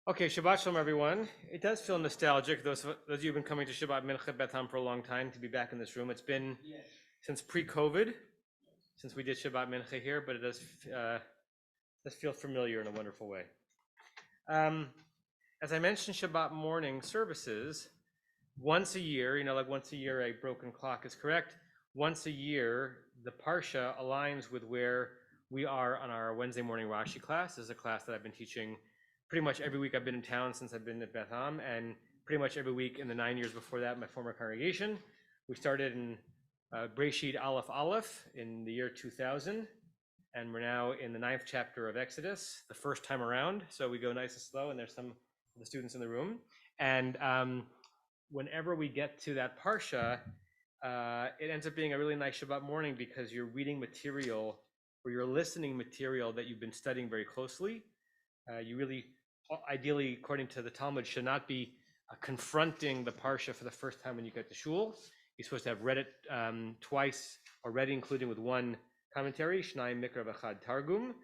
Okay, Shabbat Shalom, everyone. It does feel nostalgic, those of you who've been coming to Shabbat Mincha Beth for a long time, to be back in this room. It's been since pre-COVID, since we did Shabbat Mincha here, but it does feel familiar in a wonderful way. As I mentioned, Shabbat morning services, once a year, like once a year a broken clock is correct, once a year the Parsha aligns with where we are on our Wednesday morning Rashi class. This is a class that I've been teaching pretty much every week I've been in town since I've been at Beth, and pretty much every week in the 9 years before that, my former congregation. We started in Breshit Aleph Aleph in the year 2000, and we're now in the 9th chapter of Exodus, the first time around. So we go nice and slow, and there's some of the students in the room. And whenever we get to that Parsha, it ends up being a really nice Shabbat morning because you're reading material or you're listening material that you've been studying very closely. You really, ideally, according to the Talmud, should not be confronting the Parsha for the first time when you get to shul. You're supposed to have read it twice already, including with one commentary, Shnayim Mikra V'Chad Targum.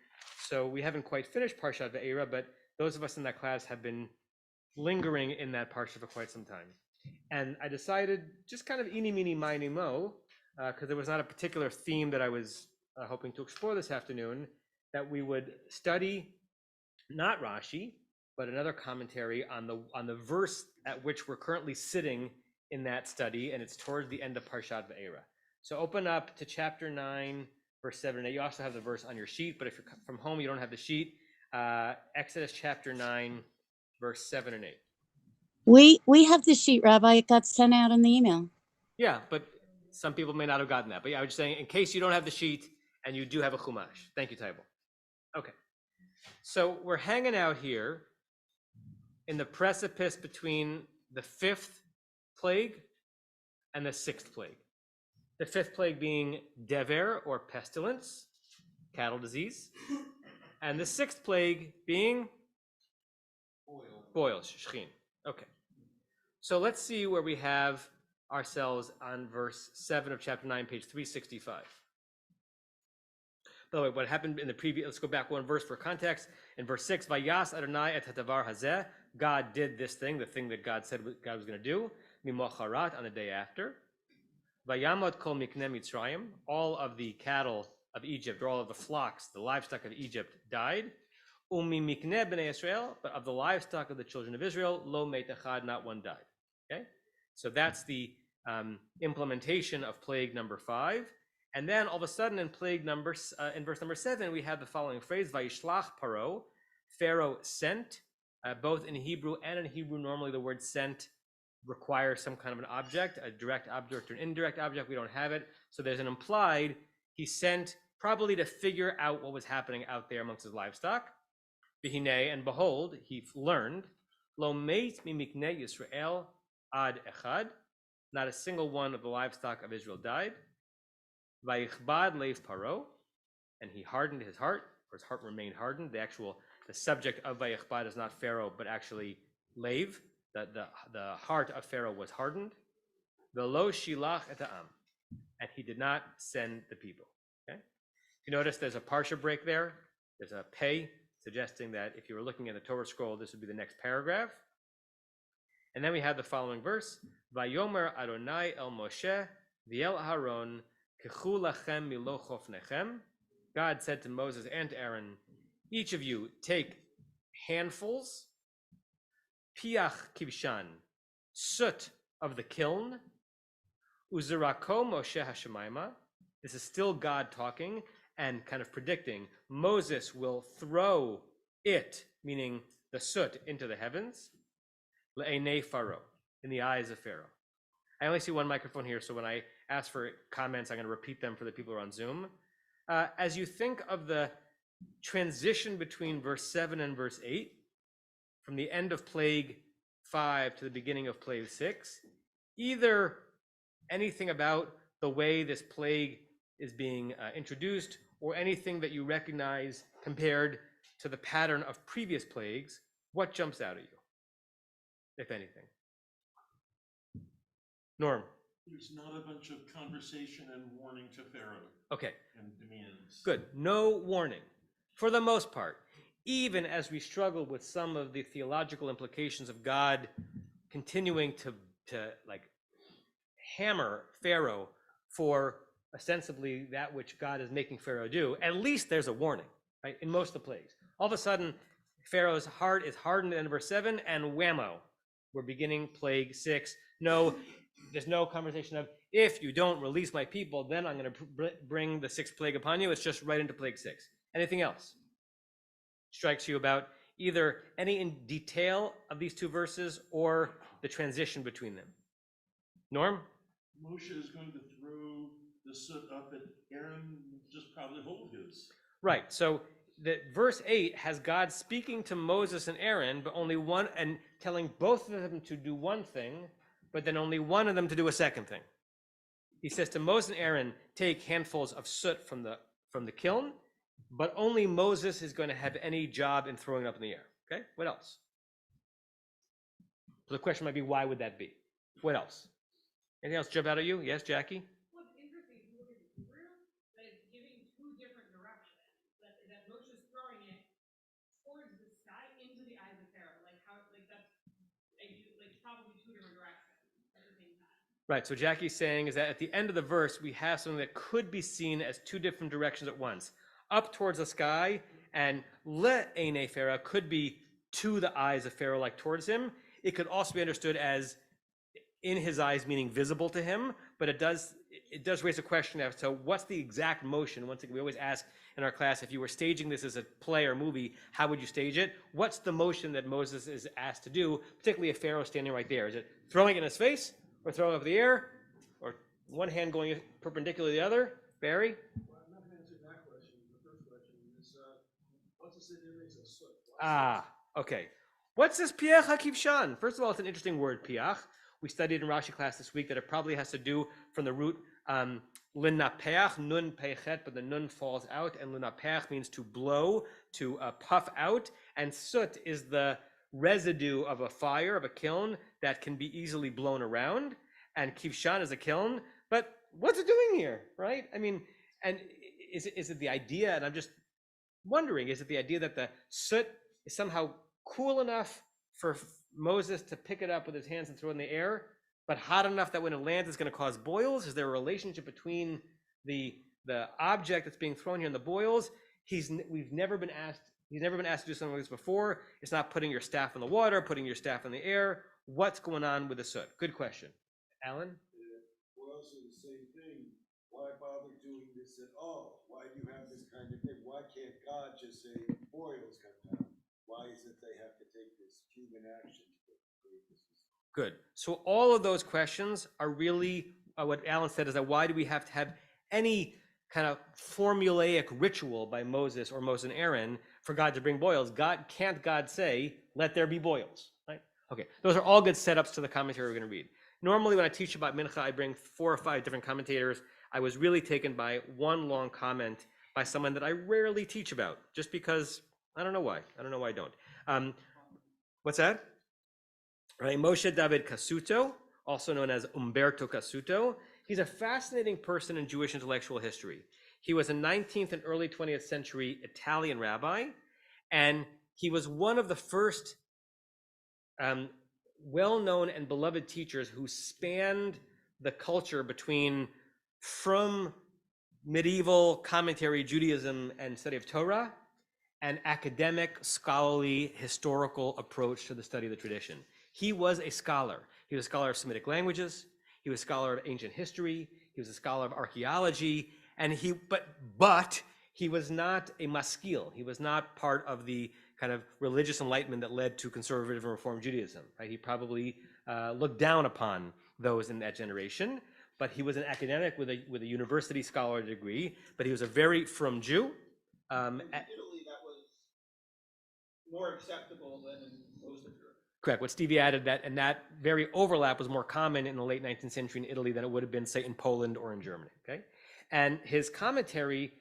So we haven't quite finished Parshat Va'era, but those of us in that class have been lingering in that Parsha for quite some time. And I decided, just kind of eeny, meeny, miny, mo, because there was not a particular theme that I was hoping to explore this afternoon, that we would study not Rashi, but another commentary on the verse at which we're currently sitting in that study, and it's towards the end of Parshat Va'era. So open up to chapter 9, verse 7 and 8. You also have the verse on your sheet, but if you're from home, you don't have the sheet. Exodus chapter 9, verse 7 and 8. We have the sheet, Rabbi. It got sent out in the email. Yeah, but some people may not have gotten that. But yeah, I was just saying, in case you don't have the sheet and you do have a chumash. Thank you, Tybal. Okay. So we're hanging out here in the precipice between the 5th plague and the 6th plague. The 5th plague being dever, or pestilence, cattle disease, and the 6th plague being boils, shchin. Okay. So let's see where we have ourselves on verse 7 of chapter 9, page 365. By the way, what happened in the previous, let's go back one verse for context. In verse 6, Vayas Adonai et hadavar hazeh, God did this thing, the thing that God said God was going to do, mimocharat, on the day after. Vayamot kol mikne Mitzrayim, all of the cattle of Egypt, or all of the flocks, the livestock of Egypt died. Umi mikne b'nei Israel, but of the livestock of the children of Israel, lo meit echad, not one died. Okay, so that's the implementation of plague number 5. And then all of a sudden in in verse number 7, we have the following phrase, Vayishlach Paro, Pharaoh sent, both in Hebrew and in Hebrew, normally the word sent requires some kind of an object, a direct object or an indirect object. We don't have it. So there's an implied, he sent probably to figure out what was happening out there amongst his livestock. V'hinei, and behold, he learned, Lo meit mi miknei Yisrael ad echad, not a single one of the livestock of Israel died. Vayichbad leiv paro, and he hardened his heart, or his heart remained hardened. The subject of Vayichbad is not Pharaoh, but actually Leiv. The heart of Pharaoh was hardened. Velo shilach et ha'am, and he did not send the people. Okay, you notice there's a parsha break there. There's a pei, suggesting that if you were looking at the Torah scroll, this would be the next paragraph. And then we have the following verse: Vayomer Adonai el Moshe v'el Aharon kechu lachem milo chofnechem. God said to Moses and Aaron, each of you take handfuls, piach kibshan, soot of the kiln, uzirako Moshe hashemayma. This is still God talking and kind of predicting. Moses will throw it, meaning the soot, into the heavens, le'enei Pharaoh, in the eyes of Pharaoh. I only see one microphone here, so when I ask for comments, I'm going to repeat them for the people who are on Zoom. As you think of the transition between verse 7 and verse 8, from the end of plague 5 to the beginning of plague 6, either anything about the way this plague is being introduced, or anything that you recognize compared to the pattern of previous plagues, what jumps out at you, if anything? Norm. There's not a bunch of conversation and warning to Pharaoh. Okay. And demands. Good. No warning, for the most part. even as we struggle with some of the theological implications of God continuing to like hammer Pharaoh for ostensibly that which God is making Pharaoh do, at least there's a warning, right? In most of the plagues. All of a sudden, Pharaoh's heart is hardened in verse 7, and whammo, we're beginning plague 6. No, there's no conversation of, if you don't release my people, then I'm going to bring the 6th plague upon you. It's just right into plague 6. Anything else strikes you about either any in detail of these two verses or the transition between them? Norm? Moshe is going to throw the soot up at Aaron, just probably hold his. Right. So the verse 8 has God speaking to Moses and Aaron, but only one, and telling both of them to do one thing, but then only one of them to do a second thing. He says to Moses and Aaron, take handfuls of soot from the kiln, but only Moses is going to have any job in throwing it up in the air. Okay? What else? So the question might be, why would that be? What else? Anything else jump out at you? Yes, Jackie? Well, it's interesting if you look at the Hebrew, that it's giving two different directions. That Moshe's throwing it towards the sky into the eyes of Pharaoh. Like that's probably two different directions at the same time. Right. So Jackie's saying is that at the end of the verse, we have something that could be seen as two different directions at once. Up towards the sky, and le eine Pharaoh could be to the eyes of Pharaoh, like towards him. It could also be understood as in his eyes, meaning visible to him, but it does raise a question as to what's the exact motion. Once again, we always ask in our class, if you were staging this as a play or movie, how would you stage it? What's the motion that Moses is asked to do, particularly if Pharaoh is standing right there? Is it throwing it in his face, or throwing it up in the air, or one hand going perpendicular to the other? Barry? Well, I'm not going to answer that question. The first question is, what's the significance of soot? Okay. What's this piach hakivshan? First of all, it's an interesting word, piach. We studied in Rashi class this week that it probably has to do from the root linnapeach, nun peichet, but the nun falls out, and linnapeach means to blow, to puff out, and soot is the residue of a fire, of a kiln, that can be easily blown around, and kivshan is a kiln, but what's it doing here, right? I mean, and is it the idea, and I'm just wondering, is it the idea that the soot is somehow cool enough for Moses to pick it up with his hands and throw it in the air, but hot enough that when it lands, it's going to cause boils? Is there a relationship between the object that's being thrown here and the boils? He's never been asked to do something like this before. It's not putting your staff in the water, putting your staff in the air. What's going on with the soot? Good question. Alan? Boils are the same thing. Why bother doing this at all? Why do you have this kind of thing? Why can't God just say boils come down? Why is it they have to take this human action to create this? Good. So all of those questions are really what Alan said, is that why do we have to have any kind of formulaic ritual by Moses or Moses and Aaron for God to bring boils? Can't God say, let there be boils, right? Okay, those are all good setups to the commentary we're going to read. Normally when I teach about Mincha, I bring 4 or 5 different commentators. I was really taken by one long comment by someone that I rarely teach about, just because I don't know why. I don't know why I don't. What's that? Right, Moshe David Cassuto, also known as Umberto Cassuto. He's a fascinating person in Jewish intellectual history. He was a 19th and early 20th century Italian rabbi, and he was one of the first well-known and beloved teachers who spanned the culture between from medieval commentary Judaism and study of Torah and academic, scholarly, historical approach to the study of the tradition. He was a scholar. He was a scholar of Semitic languages. He was a scholar of ancient history. He was a scholar of archaeology. And but he was not a maskil. He was not part of the kind of religious enlightenment that led to conservative and reform Judaism. Right? He probably looked down upon those in that generation. But he was an academic with a university scholar degree. But he was a very frum Jew. In Italy, that was more acceptable than in most of Europe. Correct. What Stevie added, that very overlap was more common in the late 19th century in Italy than it would have been, say, in Poland or in Germany. Okay, and his commentary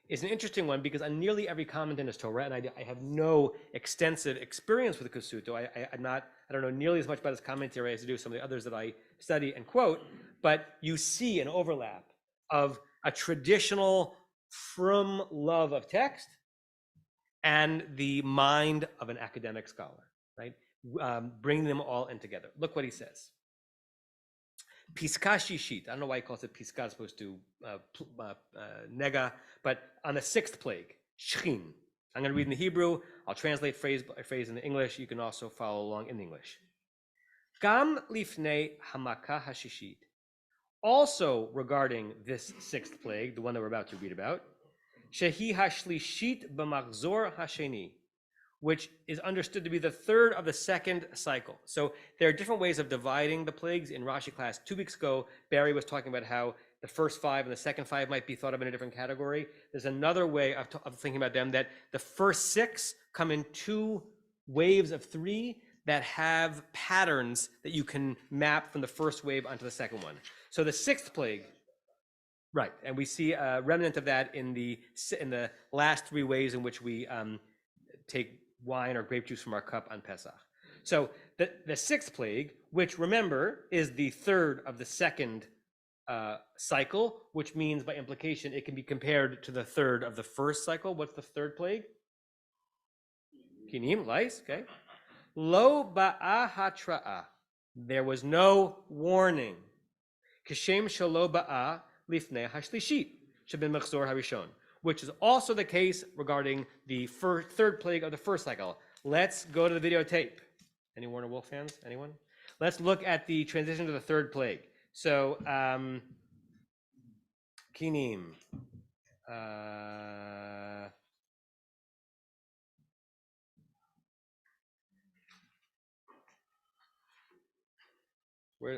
is an interesting one because on nearly every comment in his Torah, and I have no extensive experience with the Cassuto. I don't know nearly as much about his commentary as I do some of the others that I study and quote. But you see an overlap of a traditional frum love of text and the mind of an academic scholar, right? Bringing them all in together. Look what he says. Piska shishit. I don't know why he calls it piska as opposed to nega, but on the sixth plague, shchin. I'm going to read in the Hebrew. I'll translate phrase by phrase in the English. You can also follow along in English. Gam lifnei hamaka hashishit. Also regarding this sixth plague, the one that we're about to read about, shehi hashlishit b'machzor hasheni, which is understood to be the third of the second cycle. So there are different ways of dividing the plagues. In Rashi class 2 weeks ago, Barry was talking about how the first 5 and the second 5 might be thought of in a different category. There's another way of thinking about them, that the first 6 come in 2 waves of 3 that have patterns that you can map from the first wave onto the second one. So the sixth plague, right, and we see a remnant of that in the last 3 ways in which we take wine or grape juice from our cup on Pesach. So the sixth plague, which remember is the third of the second cycle, which means by implication it can be compared to the third of the first cycle. What's the third plague? Kinim, lice, okay. Lo ba'a hatra'a. There was no warning. Kishem shalo ba'a lifnei hashlishit shabin mechzor harishon, which is also the case regarding the third plague of the first cycle. Let's go to the videotape. Any Warner Wolf fans? Anyone? Let's look at the transition to the third plague. So, Kinim.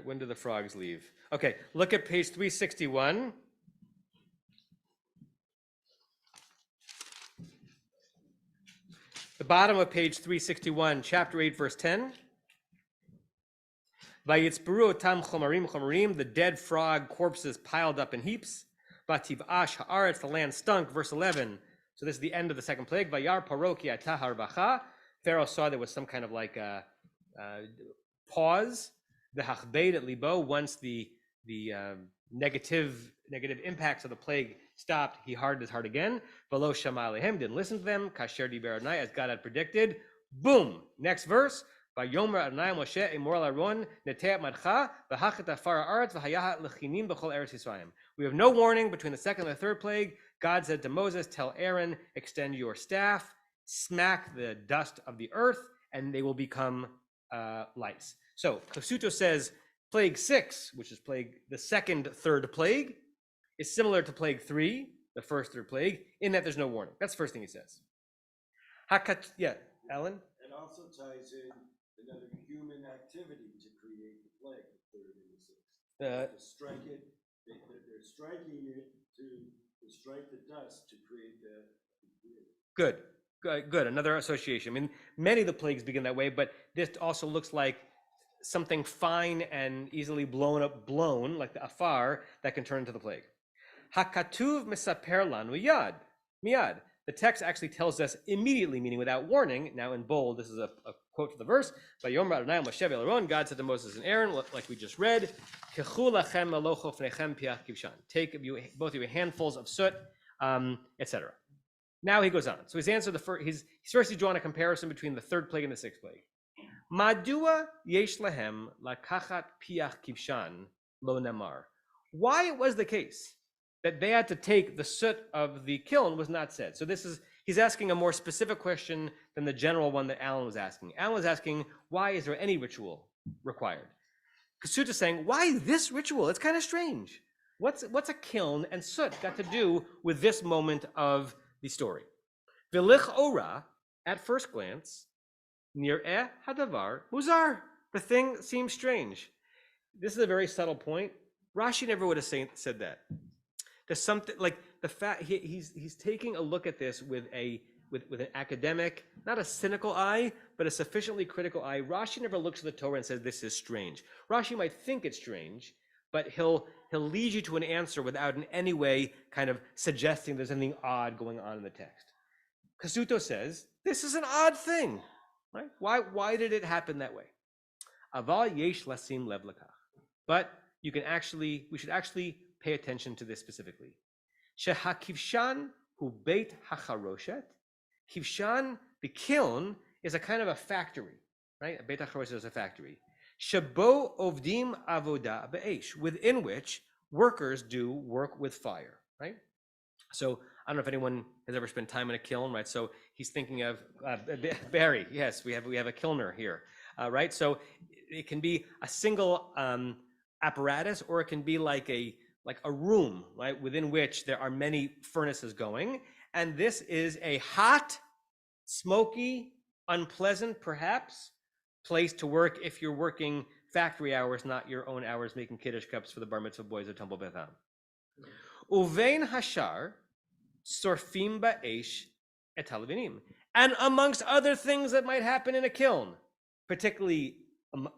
When do the frogs leave? Okay, look at page 361. The bottom of page 361, chapter 8, verse 10. Vayitzberu otam chomarim chomarim, the dead frog corpses piled up in heaps. Vativ'ash haaretz, the land stunk, verse 11. So this is the end of the second plague. Vayar paro ki atah harvacha. Pharaoh saw there was some kind of like a pause. The hachbeid at libo, once the negative impacts of the plague stopped, he hardened his heart again. Velo shama alehem, didn't listen to them. Kasher diber Adonai, as God had predicted. Boom. Next verse. Vayomer Adonai Moshe emor laron neteh madcha v'hachet afar haaretz v'hayahat lechinim b'chol eretz Yisrael. We have no warning between the second and the third plague. God said to Moses, tell Aaron, extend your staff, smack the dust of the earth, and they will become lice. So Kasuto says plague 6, which is the third plague, is similar to plague 3, the first third plague, in that there's no warning. That's the first thing he says. Yeah, Alan? It also ties in another human activity to create the plague, the third and the sixth. To strike it, they're striking it to strike the dust to create the. Good. Another association. I mean, many of the plagues begin that way, but this also looks like something fine and easily blown, like the afar, that can turn into the plague. Hakatuv misaper lanu miyad. The text actually tells us immediately, meaning without warning. Now in bold, this is a quote from the verse. Vayomer Adonai Moshe ve'Aaron, God said to Moses and Aaron, like we just read, Kechu lachem malocho fnechem piach kivshan. Take both of you handfuls of soot, etc. Now he goes on. So he's answered he's drawn a comparison between the third plague and the sixth plague. Madua yesh lahem lakachat piach kivshan lo namar. Why it was the case that they had to take the soot of the kiln was not said. So he's asking a more specific question than the general one that Alan was asking. Alan was asking, why is there any ritual required? Kasuta is saying, why this ritual? It's kind of strange. What's a kiln and soot got to do with this moment of the story? V'lich ora, at first glance, nir'eh hadavar muzar. The thing seems strange. This is a very subtle point. Rashi never would have said that. There's something like the fact he's taking a look at this with an academic, not a cynical eye, but a sufficiently critical eye. Rashi never looks at the Torah and says this is strange. Rashi might think it's strange, but he'll lead you to an answer without in any way kind of suggesting there's anything odd going on in the text. Kasuto says this is an odd thing, right? Why did it happen that way? Aval yesh lasim lev lakach. But we should actually pay attention to this specifically. Shehakivshan hu beit hacharoshet Kivshan, the kiln, is a kind of a factory, right? A Beit HaCharoset is a factory. Shabo ovdim avoda be'esh, within which workers do work with fire, right? So I don't know if anyone has ever spent time in a kiln, right? So he's thinking of Barry. Yes, we have a kilner here, right? So it can be a single apparatus, or it can be like a room, right, within which there are many furnaces going. And this is a hot, smoky, unpleasant, perhaps, place to work if you're working factory hours, not your own hours, making kiddush cups for the bar mitzvah boys at Temple Beth. Uvein hashar sorfim ba'esh et halavinim. And amongst other things that might happen in a kiln, particularly in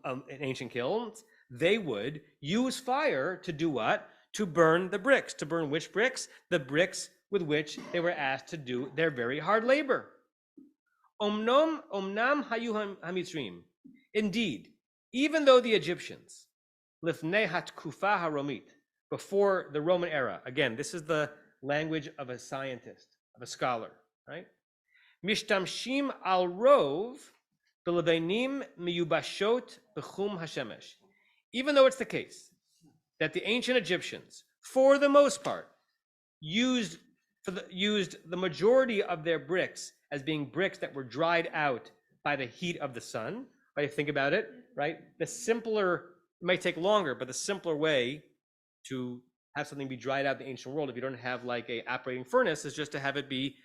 ancient kilns, they would use fire to do what? To burn the bricks. To burn which bricks? The bricks with which they were asked to do their very hard labor. Omnam hayu hamitzrim. Indeed, even though the Egyptians, lifnei hatkufa haromit, before the Roman era, again, this is the language of a scientist, of a scholar, right? Mishtamshim al rov b'lebenim miyubashot b'chum hashemesh. Even though it's the case that the ancient Egyptians, for the most part, used the majority of their bricks as being bricks that were dried out by the heat of the sun, right? Think about it, right? The simpler, it might take longer, but the simpler way to have something be dried out in the ancient world, if you don't have like a operating furnace, is just to have it be,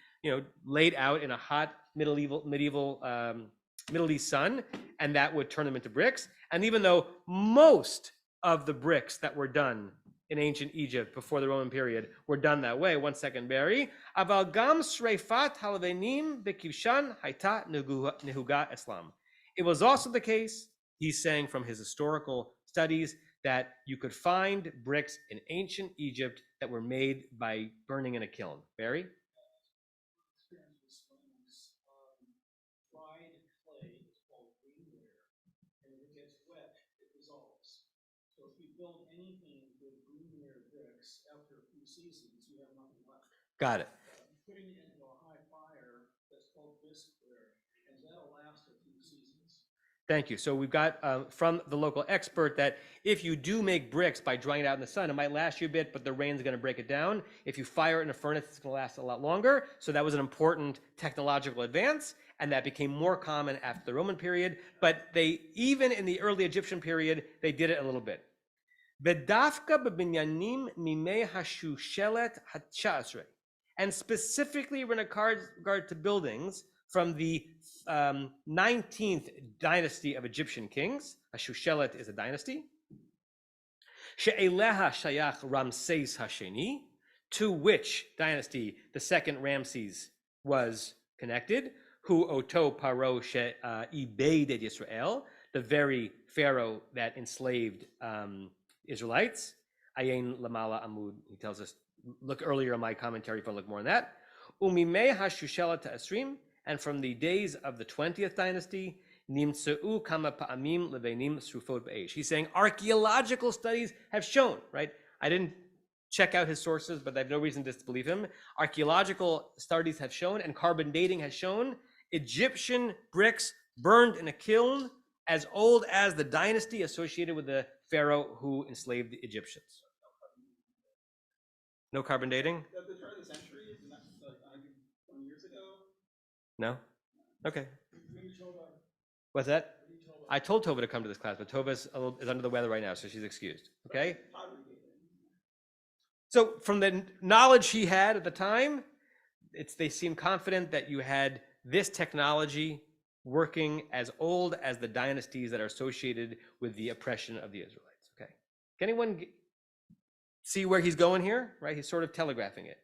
laid out in a hot Middle East sun, and that would turn them into bricks. And even though most of the bricks that were done in ancient Egypt before the Roman period were done that way, 1 second, Barry, aval gam sreifat halvenim bekivshan haita nehuga Islam. It was also the case, he's saying from his historical studies, that you could find bricks in ancient Egypt that were made by burning in a kiln. Barry? Dried clay is called greenware, and when it gets wet, it dissolves. So if you build anything with greenware bricks, after a few seasons, you have nothing left. Got it. Putting it into a high fire, that's called bisqueware, and that'll last a few seasons. Thank you. So we've got from the local expert that if you do make bricks by drying it out in the sun, it might last you a bit, but the rain's going to break it down. If you fire it in a furnace, it's going to last a lot longer. So that was an important technological advance, and that became more common after the Roman period. But they, even in the early Egyptian period, they did it a little bit. V'dafka b'binyanim mimei hashushelet hatshasre. And specifically in regard to buildings from the 19th dynasty of Egyptian kings, Ashushelet is a dynasty, She'eleha shayach Ramses Hasheni, to which dynasty the second Ramses was connected, Hu Oto Paro She'ibeded Yisrael, the very pharaoh that enslaved Israelites. Ayin Lamala Amud, he tells us, look earlier in my commentary if you want to look more on that. Umimei Hashushelet Ta'asrim, and from the days of the 20th dynasty, Nimtseu kama pa'amim levenim srufot ba'esh. He's saying archaeological studies have shown, right? I didn't check out his sources, but I have no reason to disbelieve him. Archaeological studies have shown, and carbon dating has shown, Egyptian bricks burned in a kiln as old as the dynasty associated with the pharaoh who enslaved the Egyptians. No carbon dating? At the turn of the century, isn't that like 120 years ago? No? Okay. What's that? I told Tova to come to this class, but Tova is under the weather right now, so she's excused. Okay? So from the knowledge he had at the time, they seem confident that you had this technology working as old as the dynasties that are associated with the oppression of the Israelites. Okay? Can anyone see where he's going here? Right? He's sort of telegraphing it.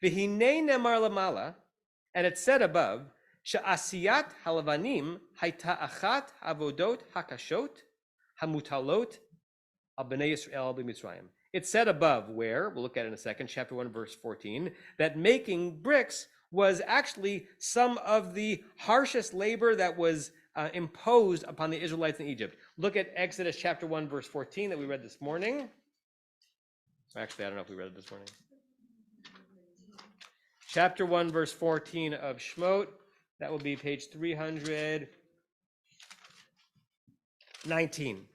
V'hinei nemar lamala, and it's said above, Sha'asiyat halavanim haita achat avodot hakashot hamutalot al bnei Yisrael b'Mitzrayim. It's said above where, we'll look at it in a second, chapter 1, verse 14, that making bricks was actually some of the harshest labor that was imposed upon the Israelites in Egypt. Look at Exodus chapter 1, verse 14 that we read this morning. Actually, I don't know if we read it this morning. Chapter 1, verse 14 of Shemot. That will be page 319.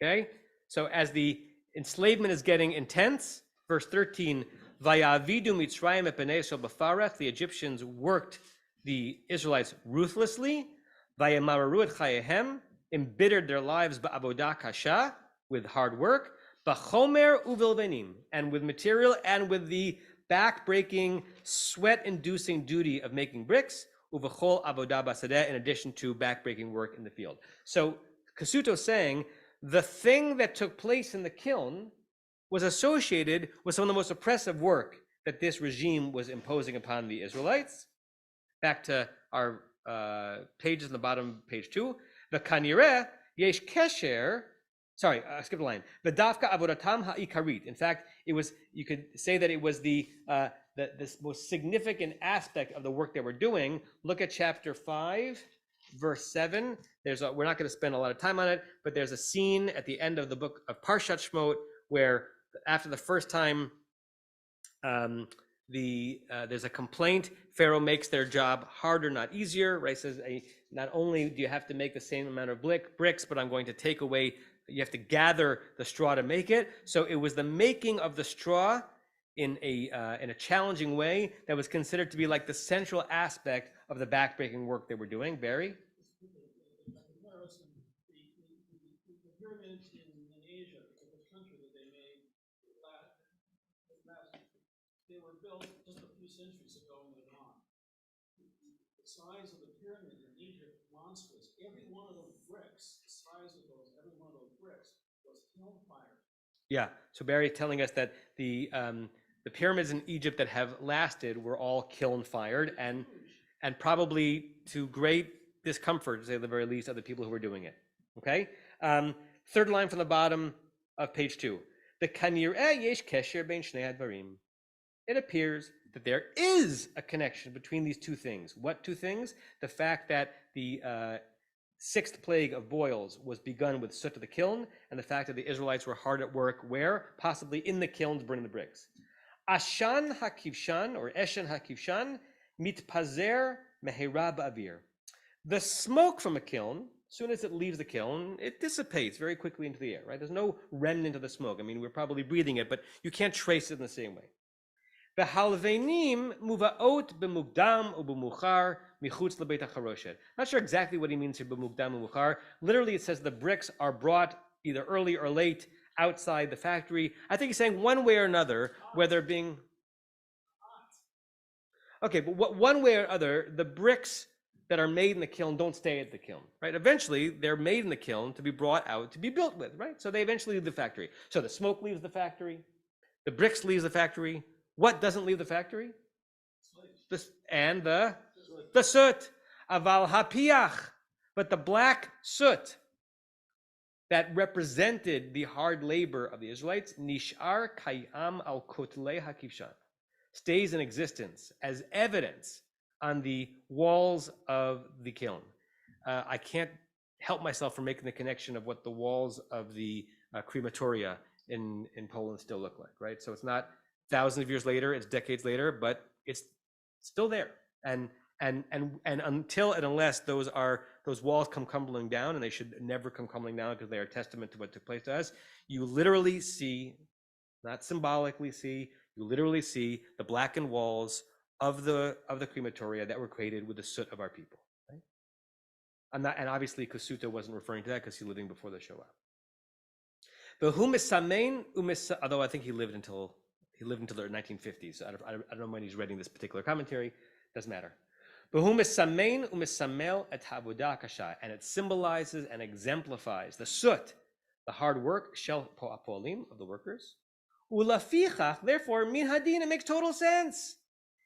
Okay? So as the enslavement is getting intense, verse 13, Vayavidu Mitzrayim et bnei Yisrael b'farach, the Egyptians worked the Israelites ruthlessly, Vayamararu et chayehem, embittered their lives ba'avodah kasha, with hard work, b'chomer uvilvenim, and with material and with the back-breaking, sweat-inducing duty of making bricks, uvachol avodah basadeh, in addition to back-breaking work in the field. So Kasuto saying, the thing that took place in the kiln was associated with some of the most oppressive work that this regime was imposing upon the Israelites. Back to our pages in the bottom, page 2. V'kanireh yesh kesher. Sorry, I skipped a line. V'davka avodatam ha'ikarit. In fact, it was. You could say that it was the most significant aspect of the work they were doing. Look at chapter 5, verse 7. We're not going to spend a lot of time on it, but there's a scene at the end of the book of Parshat Shmot where, after the first time, there's a complaint. Pharaoh makes their job harder, not easier. Right? Says, not only do you have to make the same amount of bricks, but I'm going to take away. You have to gather the straw to make it. So it was the making of the straw in a challenging way that was considered to be like the central aspect of the backbreaking work they were doing. Barry? The pyramids in Asia, the country that they made, they were built just a few centuries ago and they're gone. The size of the pyramid in Egypt, monstrous. Every one of those bricks, the size of every one of those bricks was kiln fired. Yeah. So Barry telling us that the pyramids in Egypt that have lasted were all kiln fired, and probably to great discomfort, to say the very least, of the people who were doing it. Okay. Third line from the bottom of page 2. The kanireh yesh kesher bein shnei advarim. It appears that there is a connection between these two things. What two things? The fact that the sixth plague of boils was begun with soot of the kiln, and the fact that the Israelites were hard at work where? Possibly in the kilns burning the bricks. Ashan hakivshan, or Eshan hakivshan, mitpazer mehera ba'avir. The smoke from a kiln, as soon as it leaves the kiln, it dissipates very quickly into the air, right? There's no remnant of the smoke. I mean, we're probably breathing it, but you can't trace it in the same way. V'halvenim muvaot b'mugdam u'b'muchar michutz lebeit hacharoshet. Not sure exactly what he means here, b'mugdam u'muchar. Literally, it says the bricks are brought either early or late outside the factory. I think he's saying one way or another, whether being... Okay, but one way or other, the bricks that are made in the kiln don't stay at the kiln, right? Eventually, they're made in the kiln to be brought out to be built with, right? So they eventually leave the factory. So the smoke leaves the factory, the bricks leaves the factory. What doesn't leave the factory? The soot. Aval hapiach. But the black soot that represented the hard labor of the Israelites, nishar kayam al kotlei hakivshan, stays in existence as evidence on the walls of the kiln. I can't help myself from making the connection of what the walls of the crematoria in Poland still look like, right? So it's not thousands of years later, it's decades later, but it's still there. And until and unless those walls come crumbling down, and they should never come crumbling down because they are a testament to what took place to us, you literally see, not symbolically see, you literally see the blackened walls of the crematoria that were created with the soot of our people. Right? And obviously Kasuto wasn't referring to that because he's living before the Shoah. Although I think he lived until the 1950s. So I don't know when he's reading this particular commentary. Doesn't matter. And it symbolizes and exemplifies the soot, the hard work, shel po'apolim, of the workers. Therefore, min hadin, it makes total sense.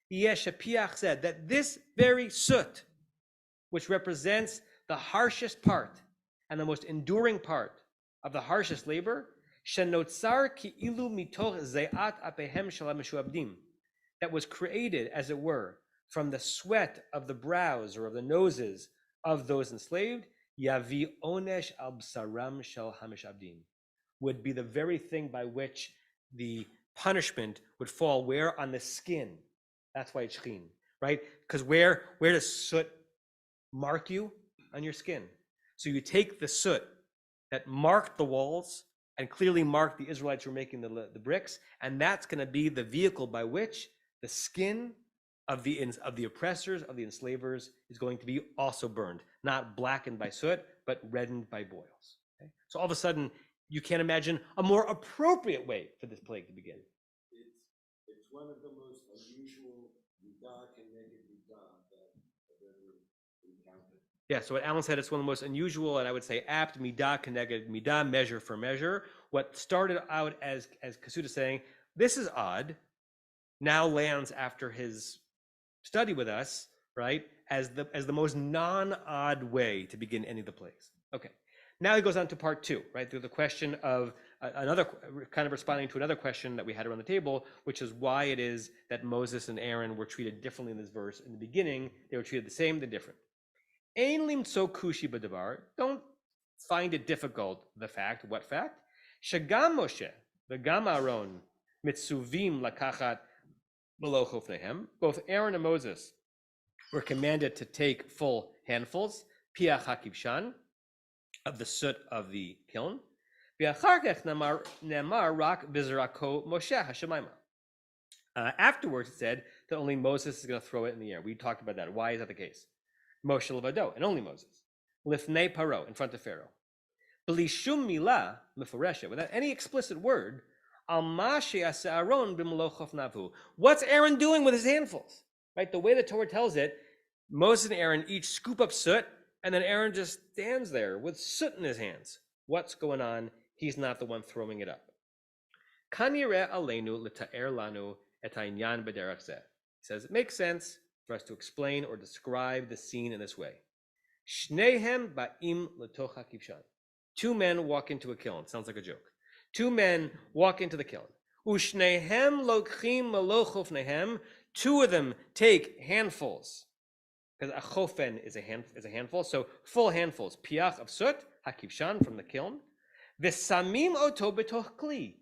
Yesh Piach said that this very soot, which represents the harshest part and the most enduring part of the harshest labor, shenotzar ki'ilu mitoch ze'at apehem shel ha'mishuabdim, that was created, as it were, from the sweat of the brows or of the noses of those enslaved, yavi onesh al bsaram shel ha'mishabdim, would be the very thing by which the punishment would fall where? On the skin. That's why it's shchin. right? Because where does soot mark you? On your skin. So you take the soot that marked the walls and clearly marked the Israelites who were making the bricks, and that's going to be the vehicle by which the skin of the oppressors, of the enslavers, is going to be also burned, not blackened by soot, but reddened by boils. Okay? So all of a sudden, you can't imagine a more appropriate way for this plague to begin. It's one of the most unusual midah keneged midah that I've ever encountered. Yeah, so what Alan said, it's one of the most unusual and I would say apt midah keneged midah, measure for measure. What started out as Kasuda saying, this is odd, now lands after his study with us, right, as the most non-odd way to begin any of the plagues. Okay, now he goes on to part 2, right, through the question of another kind of responding to another question that we had around the table, which is why it is that Moses and Aaron were treated differently in this verse. In the beginning, they were treated the same, they're different. Ein limtso kushi b'davar. Don't find it difficult. The fact, what fact? Shagam Moshe, v'gam Aaron, mitzuvim lakachat below chofnehem. Both Aaron and Moses were commanded to take full handfuls, piach hakibshan, of the soot of the kiln. V'achar kach nemar rak v'zrako Moshe hashemayma. Afterwards, it said that only Moses is going to throw it in the air. We talked about that. Why is that the case? Moshe levado, and only Moses. Lifnei paro, in front of Pharaoh. B'li shum milah meforeshet, without any explicit word, al ma she'aseh Aaron b'melo chofnavu. What's Aaron doing with his handfuls? Right, the way the Torah tells it, Moses and Aaron each scoop up soot, and then Aaron just stands there with soot in his hands. What's going on? He's not the one throwing it up. Kan yireh aleinu l'ta'er lanu et ha'inyan b'derech zeh. He says it makes sense for us to explain or describe the scene in this way. Shnehem ba'im l'toch hakibshan. 2 men walk into a kiln. Sounds like a joke. 2 men walk into the kiln. Ushnehem lokchim melo chofnehem. 2 of them take handfuls. Because a chofen is a handful. So full handfuls. Piach of soot, hakibshan, from the kiln. V'samim oto betoch kli.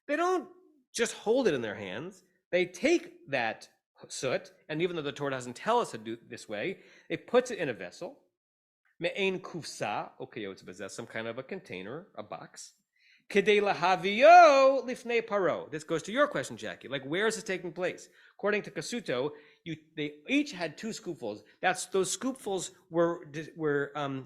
They don't just hold it in their hands. They take that soot, and even though the Torah doesn't tell us to do it this way, it puts it in a vessel. Me'ein kufsa, some kind of a container, a box. Kedei lahavio lifnei paro. This goes to your question, Jackie. Like, where is this taking place? According to Kasuto, they each had 2 scoopfuls. Those scoopfuls were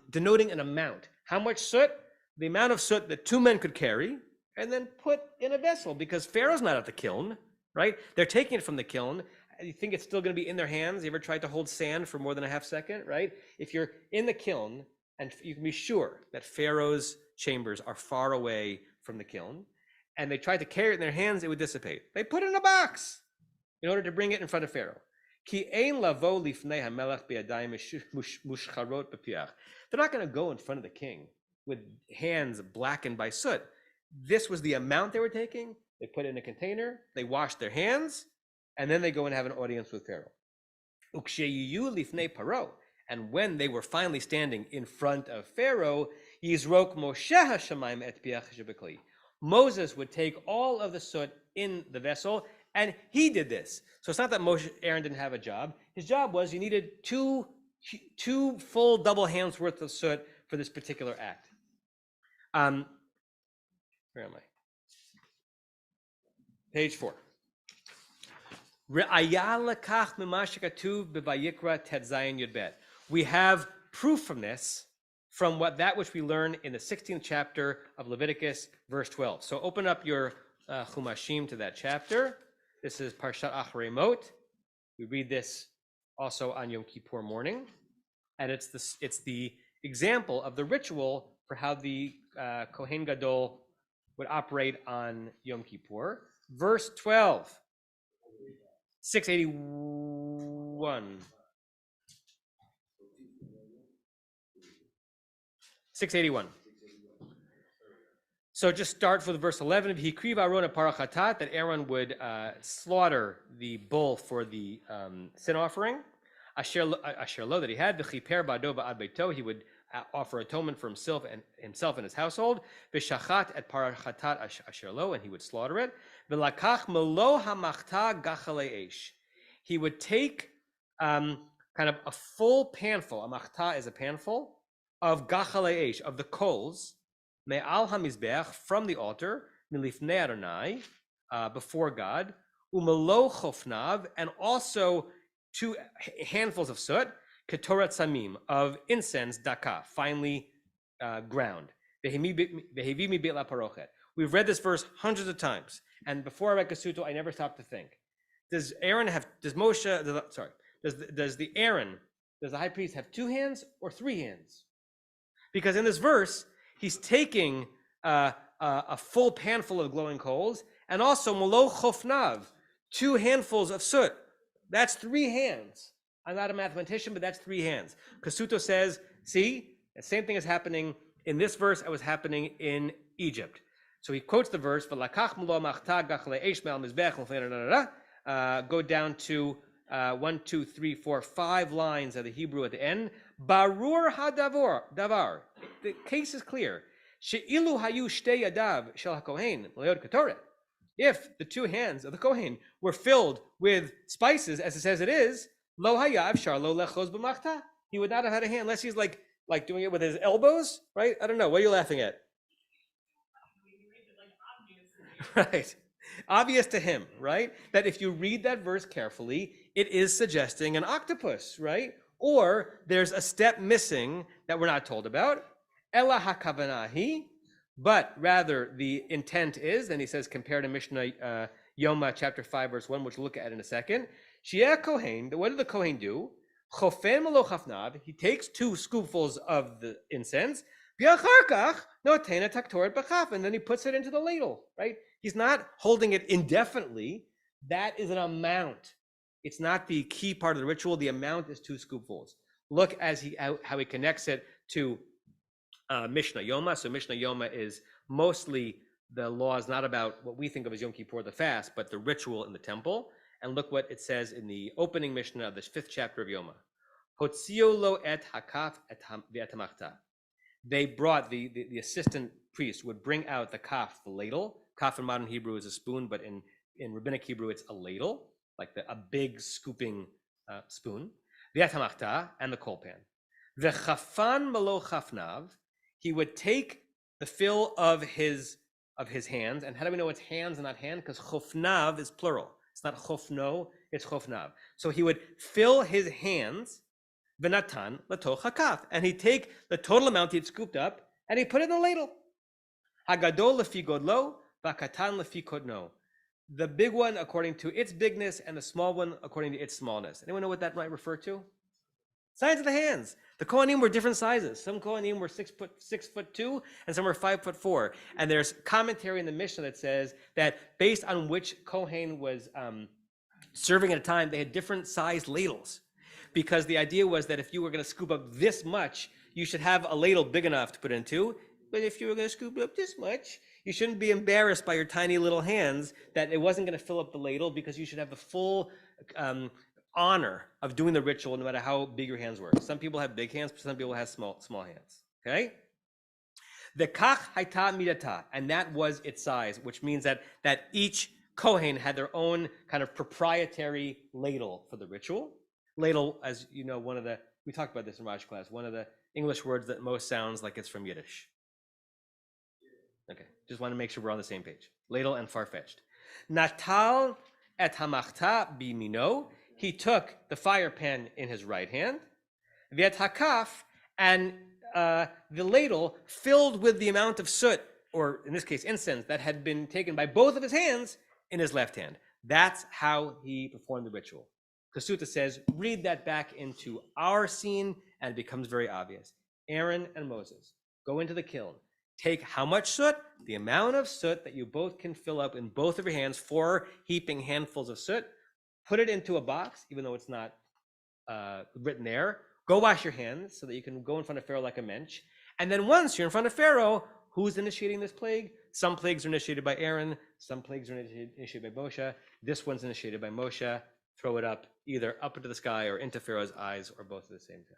denoting an amount. How much soot? The amount of soot that 2 men could carry, and then put in a vessel, because Pharaoh's not at the kiln, right? They're taking it from the kiln. You think it's still going to be in their hands? You ever tried to hold sand for more than a half second, right? If you're in the kiln, and you can be sure that Pharaoh's chambers are far away from the kiln, and they tried to carry it in their hands, it would dissipate. They put it in a box in order to bring it in front of Pharaoh. They're not going to go in front of the king with hands blackened by soot. This was the amount they were taking. They put it in a container, they wash their hands, and then they go and have an audience with Pharaoh. And when they were finally standing in front of Pharaoh, Moses would take all of the soot in the vessel, and he did this. So it's not that Aaron didn't have a job. His job was you needed two full double hands worth of soot for this particular act. Where am I? Page 4. We have proof from this, from that which we learn in the 16th chapter of Leviticus, verse 12. So open up your Chumashim to that chapter. This is Parshat Acharemot. We read this also on Yom Kippur morning, and it's the example of the ritual for how the Kohen Gadol would operate on Yom Kippur. Verse 12, 681. 681. So just start with verse 11. Hikriv Aaron a parachatat, that Aaron would slaughter the bull for the sin offering. Asher lo, that he had. V'chiper ba'ado ba'ad beito, he would offer atonement for himself and his household. V'shachat et parachatat asher lo, and he would slaughter it. V'lakach melo hamachta gachalei eish. He would take kind of a full panful, a machta is a panful, of gachalei esh, of the coals, me'al hamizbech, from the altar, milifnei Adonai, before God, umelo chofnav, and also 2 handfuls of soot, ketorat samim, of incense daka, finely ground. Vehevi mi beit la parochet. We've read this verse hundreds of times, and before I read Kasuto, I never stopped to think: does the high priest have 2 hands or 3 hands? Because in this verse, he's taking a full panful of glowing coals, and also molo chofnav, 2 handfuls of soot. That's 3 hands. I'm not a mathematician, but that's 3 hands. Kasuto says, see, the same thing is happening in this verse that was happening in Egypt. So he quotes the verse, go down to 1, 2, 3, 4, 5 lines of the Hebrew at the end. Barur davar. The case is clear. She'ilu hayu shtei yadav shel hakohen leod ketoret. If the 2 hands of the kohen were filled with spices, as it says it is, lo hayav sharlo lechos b'machta. He would not have had a hand unless he's like doing it with his elbows, right? I don't know. What are you laughing at? Right. Obvious to him, right? That if you read that verse carefully, it is suggesting an octopus, right? Or there's a step missing that we're not told about. Ela hakavanahi, but rather the intent is, and he says, compare to Mishnah Yoma chapter 5 verse 1, which we'll look at in a second. Shia Kohen, what did the Kohen do? Chofen malo chafnav, he takes 2 scoopfuls of the incense, and then he puts it into the ladle, right? He's not holding it indefinitely. That is an amount. It's not the key part of the ritual. The amount is 2 scoopfuls. Look as how he connects it to Mishnah Yoma. So Mishnah Yoma is mostly the laws not about what we think of as Yom Kippur, the fast, but the ritual in the temple. And look what it says in the opening Mishnah of this 5th chapter of Yoma. Hotzio lo et hakaf et hamachta. They brought, the assistant priest would bring out the kaf, the ladle. Kaf in modern Hebrew is a spoon, but in rabbinic Hebrew it's a ladle, like a big scooping spoon. V'et hamachta, and the coal pan. V'chafan malo chafnav, he would take the fill of his hands. And how do we know it's hands and not hand? Because chofnav is plural. It's not chofno, it's chofnav. So he would fill his hands, v'natan latoch hakaf, and he'd take the total amount he'd scooped up and he'd put it in the ladle. Hagadol lefi godlo, v'katan lefi kodno. The big one according to its bigness, and the small one according to its smallness. Anyone know what that might refer to? Size of the hands. The Kohanim were different sizes. Some Kohanim were 6'2", and some were 5'4". And there's commentary in the Mishnah that says that based on which Kohen was serving at a time, they had different sized ladles. Because the idea was that if you were going to scoop up this much, you should have a ladle big enough to put into. But if you were going to scoop up this much, you shouldn't be embarrassed by your tiny little hands that it wasn't going to fill up the ladle, because you should have the full honor of doing the ritual no matter how big your hands were. Some people have big hands, some people have small hands. Okay? The kach haita midata, and that was its size, which means that each Kohen had their own kind of proprietary ladle for the ritual. Ladle, as you know, we talked about this in Raj class, one of the English words that most sounds like it's from Yiddish. Okay, just want to make sure we're on the same page. Ladle and far-fetched. Natal et hamachta bimino, he took the fire pan in his right hand, v'et hakaf, and the ladle filled with the amount of soot, or in this case incense, that had been taken by both of his hands in his left hand. That's how he performed the ritual. Kasuta says, read that back into our scene, and it becomes very obvious. Aaron and Moses go into the kiln. Take how much soot? The amount of soot that you both can fill up in both of your hands, 4 heaping handfuls of soot. Put it into a box, even though it's not written there. Go wash your hands so that you can go in front of Pharaoh like a mensch. And then once you're in front of Pharaoh, who's initiating this plague? Some plagues are initiated by Aaron. Some plagues are initiated by Moshe. This one's initiated by Moshe. Throw it up, either up into the sky or into Pharaoh's eyes, or both at the same time.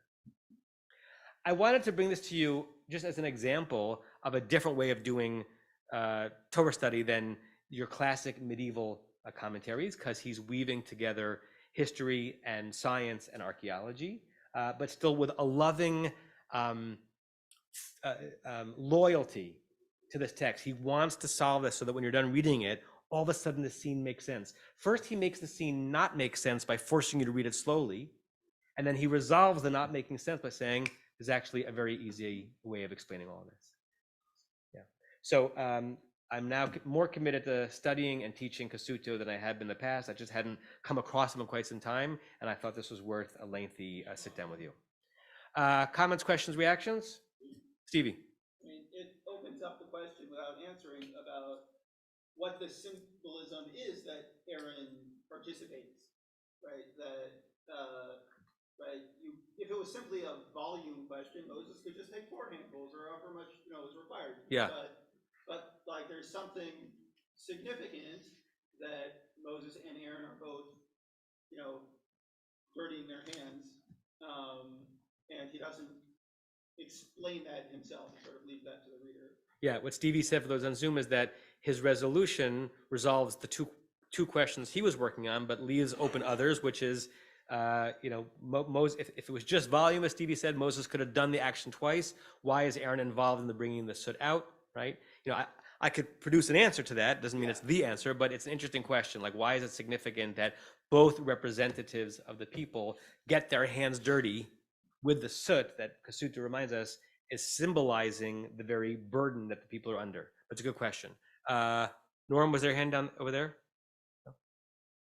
I wanted to bring this to you just as an example of a different way of doing Torah study than your classic medieval commentaries, because he's weaving together history and science and archaeology, but still with a loving loyalty to this text. He wants to solve this so that when you're done reading it, all of a sudden the scene makes sense. First, he makes the scene not make sense by forcing you to read it slowly. And then he resolves the not making sense by saying, there's actually a very easy way of explaining all of this. Yeah. So I'm now more committed to studying and teaching Kasuto than I have been in the past. I just hadn't come across him in quite some time, and I thought this was worth a lengthy sit down with you. Comments, questions, reactions? Stevie. I mean, it opens up the question without answering about what the symbolism is that Aaron participates, right? That, right? If it was simply a volume question, Moses could just take 4 handfuls or however much, is required. Yeah. But like there's something significant that Moses and Aaron are both, dirtying their hands, and he doesn't explain that himself. He sort of leaves that to the reader. Yeah, what Stevie said for those on Zoom is that his resolution resolves the two questions he was working on, but leaves open others, which is, Moses, if it was just volume, as Stevie said, Moses could have done the action twice. Why is Aaron involved in the bringing the soot out, right? I could produce an answer to that. Doesn't mean it's the answer, but it's an interesting question. Like, why is it significant that both representatives of the people get their hands dirty with the soot that Kasuto reminds us is symbolizing the very burden that the people are under? That's a good question. Norm, was there a hand down over there?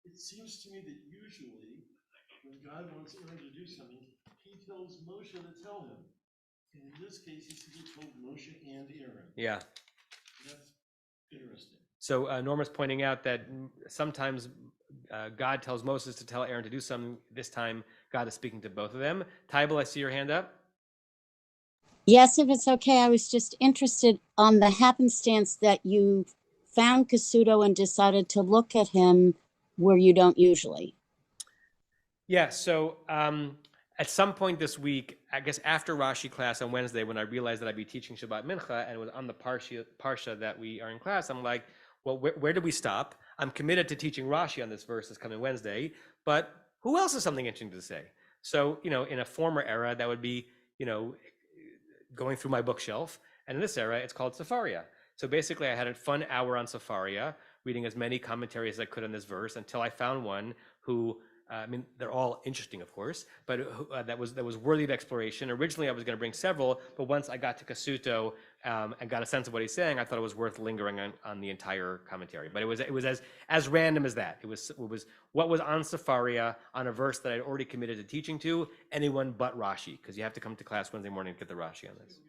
It seems to me that usually when God wants Aaron to do something, he tells Moshe to tell him. And in this case, he said he told Moshe and Aaron. Yeah. That's interesting. So Norm is pointing out that sometimes God tells Moses to tell Aaron to do something. This time, God is speaking to both of them. Tybal, I see your hand up. Yes, if it's okay. I was just interested on the happenstance that you found Kasuto and decided to look at him where you don't usually. Yeah, so at some point this week, I guess after Rashi class on Wednesday, when I realized that I'd be teaching Shabbat Mincha and it was on the Parsha that we are in class, I'm like, well, where did we stop? I'm committed to teaching Rashi on this verse this coming Wednesday, but who else has something interesting to say? So, in a former era, that would be, going through my bookshelf. And in this era, it's called Sefaria. So basically, I had a fun hour on Sefaria, reading as many commentaries as I could on this verse until I found one who, they're all interesting, of course, but that was worthy of exploration. Originally, I was going to bring several, but once I got to Kasuto and got a sense of what he's saying, I thought it was worth lingering on the entire commentary. But it was as random as that. It was what was on Sefaria on a verse that I'd already committed to teaching to anyone but Rashi, because you have to come to class Wednesday morning to get the Rashi on this.